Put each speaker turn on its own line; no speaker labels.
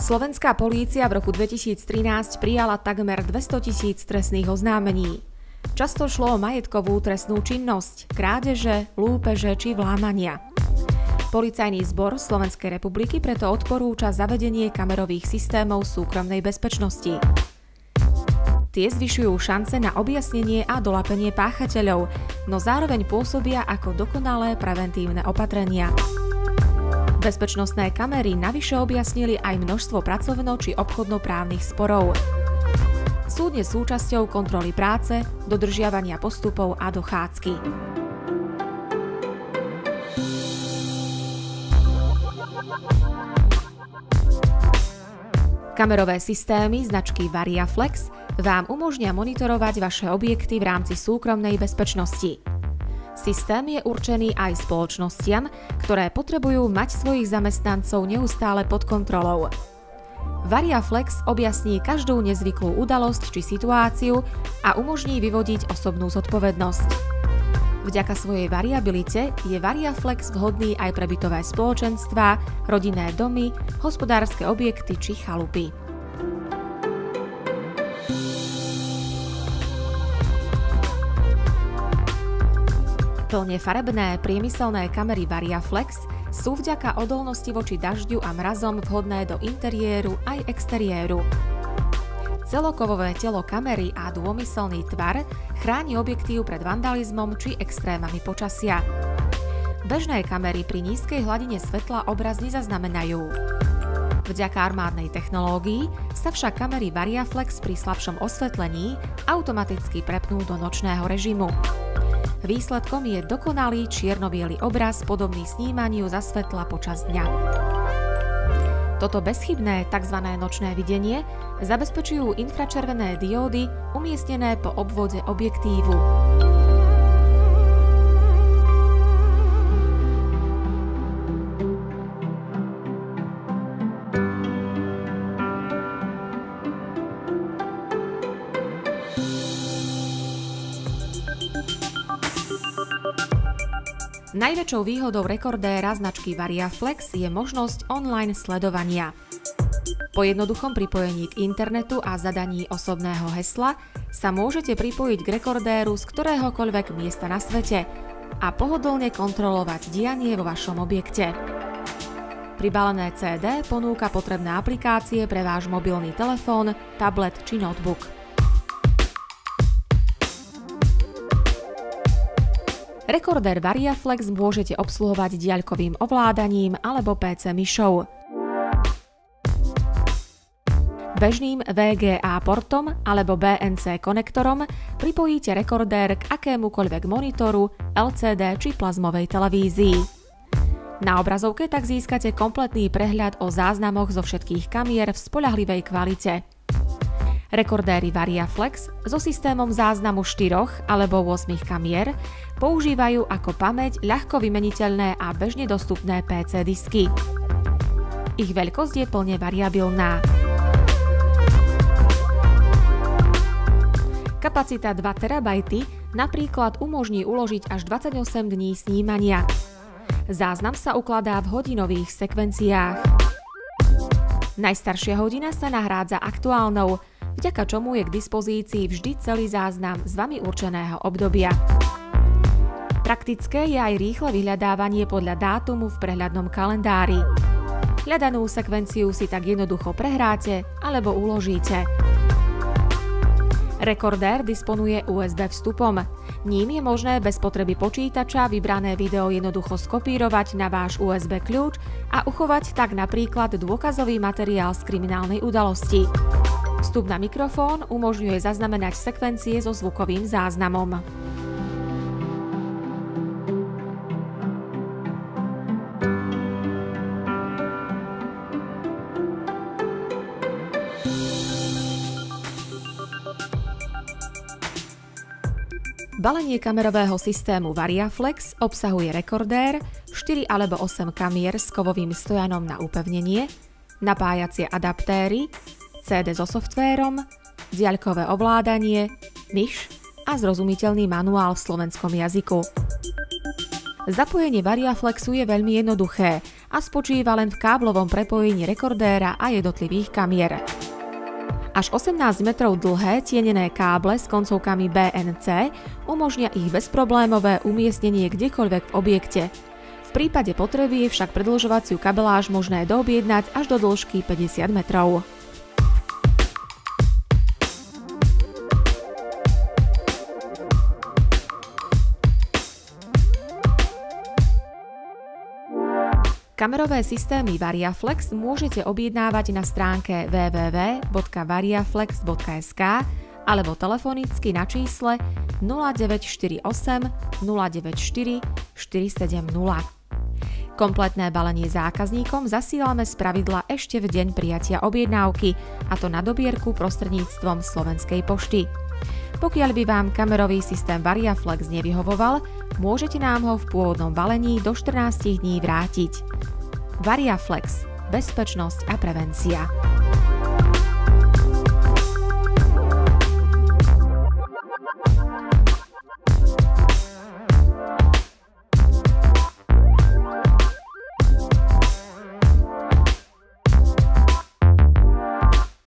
Slovenská polícia v roku 2013 prijala takmer 200 000 trestných oznámení. Často šlo o majetkovú trestnú činnosť, krádeže, lúpeže či vlámania. Policajný zbor Slovenskej republiky preto odporúča zavedenie kamerových systémov súkromnej bezpečnosti. Tie zvyšujú šance na objasnenie a doľapenie páchateľov, no zároveň pôsobia ako dokonalé preventívne opatrenia. Bezpečnostné kamery navyše objasnili aj množstvo pracovno- či obchodnoprávnych sporov. Sú dnes súčasťou kontroly práce, dodržiavania postupov a dochádzky. Kamerové systémy značky VariaFlex vám umožnia monitorovať vaše objekty v rámci súkromnej bezpečnosti. Systém je určený aj spoločnostiam, ktoré potrebujú mať svojich zamestnancov neustále pod kontrolou. VariaFlex objasní každú nezvyklú udalosť či situáciu a umožní vyvodiť osobnú zodpovednosť. Vďaka svojej variabilite je VariaFlex vhodný aj pre bytové spoločenstvá, rodinné domy, hospodárske objekty či chalupy. Plne farebné priemyselné kamery VariaFlex sú vďaka odolnosti voči dažďu a mrazom vhodné do interiéru aj exteriéru. Celokovové telo kamery a dômyselný tvar chráni objektív pred vandalizmom či extrémami počasia. Bežné kamery pri nízkej hladine svetla obraz nezaznamenajú. Vďaka armádnej technológii sa však kamery VariaFlex pri slabšom osvetlení automaticky prepnú do nočného režimu. Výsledkom je dokonalý čierno-biely obraz podobný snímaniu za svetla počas dňa. Toto bezchybné tzv. Nočné videnie zabezpečujú infračervené diódy umiestnené po obvode objektívu. Najväčšou výhodou rekordéra značky VariaFlex je možnosť online sledovania. Po jednoduchom pripojení k internetu a zadaní osobného hesla sa môžete pripojiť k rekordéru z ktoréhokoľvek miesta na svete a pohodlne kontrolovať dianie vo vašom objekte. Pribalené CD ponúka potrebné aplikácie pre váš mobilný telefón, tablet či notebook. Rekordér VariaFlex môžete obsluhovať diaľkovým ovládaním alebo PC myšou. Bežným VGA portom alebo BNC konektorom pripojíte rekordér k akémukoľvek monitoru, LCD či plazmovej televízii. Na obrazovke tak získate kompletný prehľad o záznamoch zo všetkých kamier v spoľahlivej kvalite. Rekordéry VariaFlex so systémom záznamu 4 alebo 8 kamier používajú ako pamäť ľahko vymeniteľné a bežne dostupné PC disky. Ich veľkosť je plne variabilná. Kapacita 2 TB napríklad umožní uložiť až 28 dní snímania. Záznam sa ukladá v hodinových sekvenciách. Najstaršia hodina sa nahrádza aktuálnou, vďaka čomu je k dispozícii vždy celý záznam z vami určeného obdobia. Praktické je aj rýchle vyhľadávanie podľa dátumu v prehľadnom kalendári. Hľadanú sekvenciu si tak jednoducho prehráte alebo uložíte. Rekordér disponuje USB vstupom. Ním je možné bez potreby počítača vybrané video jednoducho skopírovať na váš USB kľúč a uchovať tak napríklad dôkazový materiál z kriminálnej udalosti. Vstup na mikrofón umožňuje zaznamenať sekvencie so zvukovým záznamom. Balenie kamerového systému VariaFlex obsahuje rekordér, 4 alebo 8 kamier s kovovým stojanom na upevnenie, napájacie adaptéry, CD so softvérom, diaľkové ovládanie, myš a zrozumiteľný manuál v slovenskom jazyku. Zapojenie VariaFlexu je veľmi jednoduché a spočíva len v káblovom prepojení rekordéra a jednotlivých kamier. Až 18 metrov dlhé tienené káble s koncovkami BNC umožnia ich bezproblémové umiestnenie kdekoľvek v objekte. V prípade potreby je však predĺžovaciu kabeláž možné doobjednať až do dĺžky 50 metrov. Kamerové systémy Variaflex môžete objednávať na stránke www.variaflex.sk alebo telefonicky na čísle 0948 094 470. Kompletné balenie zákazníkom zasílame spravidla ešte v deň prijatia objednávky, a to na dobierku prostredníctvom Slovenskej pošty. Pokiaľ by vám kamerový systém Variaflex nevyhovoval, môžete nám ho v pôvodnom balení do 14 dní vrátiť. Variaflex. Bezpečnosť a prevencia.